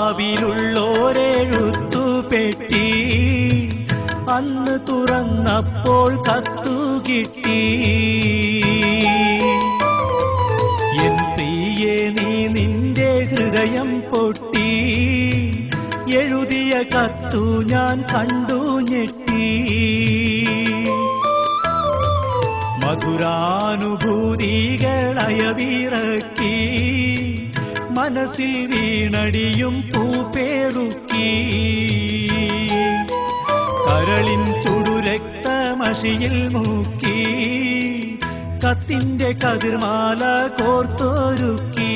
കാവിലുള്ളോരെഴുത്തുപെട്ടി അന്ന് തുറന്നപ്പോൾ കത്തുകിട്ടി. എൻ പ്രിയേ നീ നിന്റെ ഹൃദയം പൊട്ടി, എഴുതിയ കത്തു ഞാൻ കണ്ടു ഞെട്ടി. മധുരാനുഭൂതികളയവിറക്കി, മനസ്സിൽ വീണടിയും പൂപ്പേറുക്കി. കരളിൻ ചുടുരക്തമഷിയിൽ മുക്കി, കത്തിന്റെ കതിർമാല കോർത്തൊരുക്കി.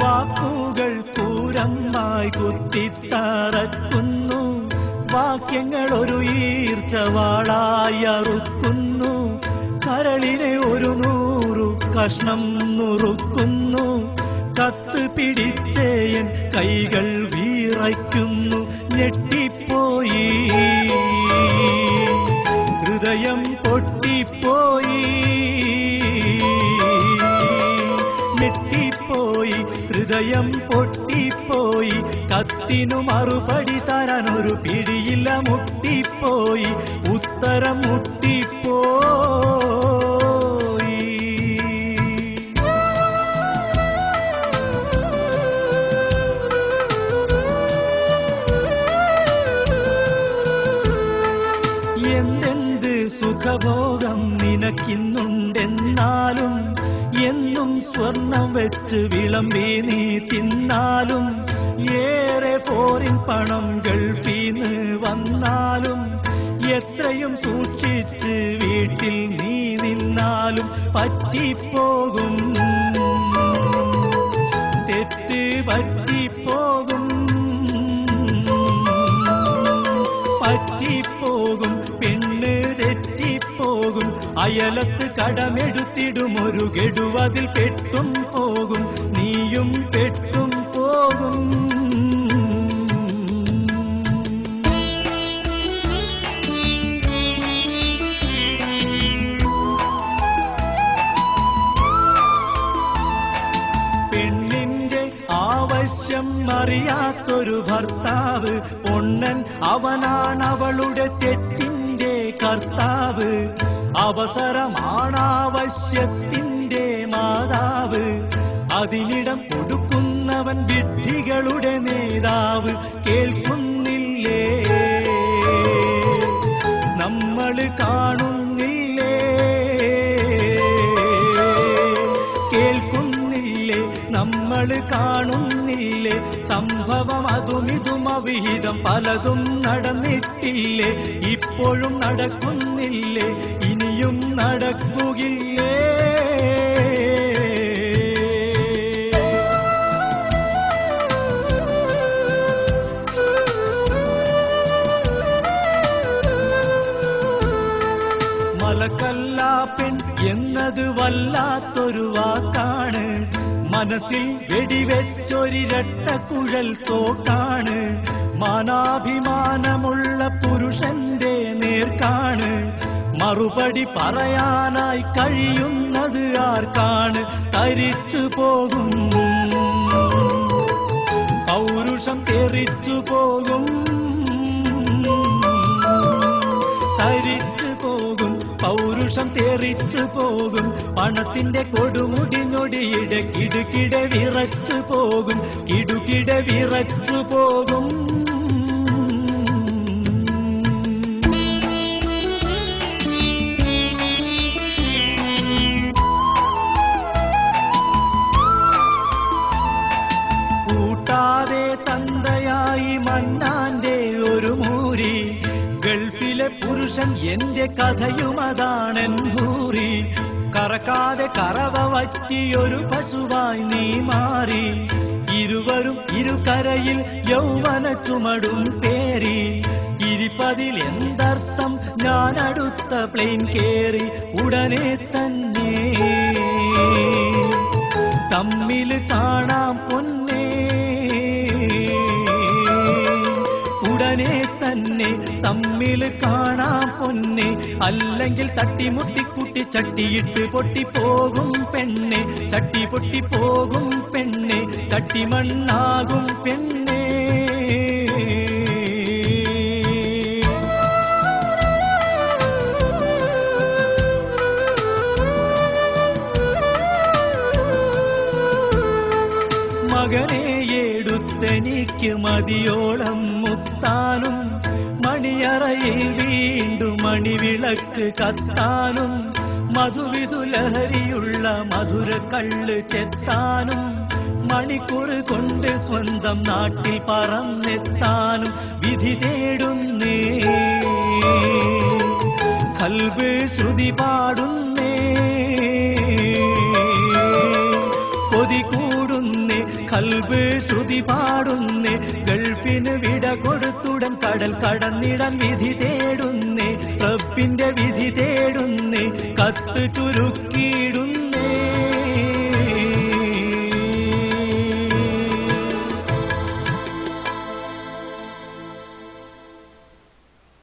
വാക്കുകൾ പൂരമായി കുത്തിത്തറക്കുന്നു, വാക്യങ്ങൾ ഒരു ഈർച്ചവാളായി അറുക്കുന്നു. കരളിനെ ഒരു 100 കഷ്ണം നുറുക്കുന്നു. കത്ത് പിടിച്ചേയൻ കൈകൾ വീറയ്ക്കുന്നു. ഞെട്ടിപ്പോയി, ഹൃദയം പൊട്ടിപ്പോയി. ഞെട്ടിപ്പോയി, ഹൃദയം പൊട്ടിപ്പോയി. കത്തിനു മറുപടി തരാനൊരു പിടിയില്ല, മുട്ടിപ്പോയി. ഉത്തരം മുട്ടിപ്പോയി. എന്തെന്ത് സുഖഭോഗം നിനക്കിന്നുണ്ടെന്നാലും, എന്നും സ്വർണം വെച്ച് വിളമ്പി നീ തിന്നാലും, ഏറെ ഫോറിൻ പണം ഗൾഫീന്ന് വന്നാലും, എത്രയും സൂക്ഷിച്ച് വീട്ടിൽ നീ നിന്നാലും പറ്റിപ്പോകും, തെറ്റ് പറ്റിപ്പോകും, പറ്റിപ്പോകും. പെണ്ണ് തെറ്റിപ്പോകും, അയലത്ത് കടമെടുത്തിടും ഒരു ഗഡുവതിൽ പെട്ടും പോകും, നീയും പെട്ടും പോകും. പെണ്ണിന്റെ ആവശ്യം അറിയാത്തൊരു ഭർത്താവ്, പൊണ്ണൻ അവനാണവളുടെ തെറ്റിന്റെ കർത്താവ്. അവസരമാണാവശ്യത്തിന്റെ മാതാവ്, അതിനിടം കൊടുക്കുന്നവൻ വിഡ്ഢികളുടെ നേതാവ്. കേൾക്കുന്നില്ലേ, നമ്മൾ കാണുന്നില്ലേ, കേൾക്കുന്നില്ലേ, നമ്മൾ കാണുന്നില്ലേ. സംഭവം അതുമിതും അവിഹിതം പലതും നടന്നിട്ടില്ലേ, ഇപ്പോഴും നടക്കുന്നില്ലേ, ഇനിയും നടക്കുകയില്ലേ. മലക്കല്ലാ പെൺ എന്നത് വല്ലാത്തൊരു വാക്കാണ്, മനസ്സിൽ വെടിവെച്ചൊരിരട്ടക്കുഴൽ തോക്കാണ്. മാനാഭിമാനമുള്ള പുരുഷന്റെ നേർക്കാണ്, മറുപടി പറയാനായി കഴിയുന്നത് ആർക്കാണ്? തരിച്ചു പോകും, പൗരുഷം തെറിച്ചു പോകും, തരിച്ചു പോകും, പൗരുഷം തെറിച്ചു പോകും. പണത്തിന്റെ കൊടുമുടി ഞൊടിയിടെ കിടുകിടെ വിറച്ചു പോകും, കിടുകിടെ വിറച്ചു പോകും. കൂട്ടാതെ തന്തയായി മന്നാന്റെ ഒരു മൂരി, ഗൾഫിലെ പുരുഷൻ എന്റെ കഥയുമതാണെൻ ഭൂരി. കറക്കാതെ കറവ വറ്റിയൊരു പശുവായി നീ മാറി, ഇരുവരും ഇരുകരയിൽ യൗവന ചുമടും പേരി. ഇരിപ്പതിൽ എന്തർത്ഥം, ഞാൻ അടുത്ത പ്ലെയിൻ കേറി ഉടനെ തന്നെ തമ്മിൽ കാണാം പൊന്നേ, അങ്ങനെ തന്നെ തമ്മിൽ കാണാം പൊന്നെ, അല്ലെങ്കിൽ തട്ടിമുട്ടിക്കുട്ടി ചട്ടിയിട്ട് പൊട്ടിപ്പോകും പെണ്ണെ, ചട്ടി പൊട്ടിപ്പോകും പെണ്ണെ, ചട്ടിമണ്ണാകും പെണ്ണെ. മകനെ എടുത്തെനിക്ക് മതിയോളം മുത്താനും, മണിയറയിൽ വീണ്ടും മണിവിളക്ക് കത്താനും, മധുവിധുലഹരിയുള്ള മധുര കള്ള് ചെത്താനും, മണിക്കൂർ കൊണ്ട് സ്വന്തം നാട്ടിൽ പറന്നെത്താനും വിധി തേടുന്നേ, ഖൽബ് ശ്രുതി പാടുന്നേ, കൊതി കൂടുന്നേ, ഖൽബ് ശ്രുതി പാടുന്നേ. ഗൾഫിന് വിട കൊടുത്തുടൻ കടൽ കടന്നിടാൻ വിധി തേടുന്നേ, റബ്ബിന്റെ വിധി തേടുന്നേ, കത്ത് ചുരുക്കിയിടുന്നേ.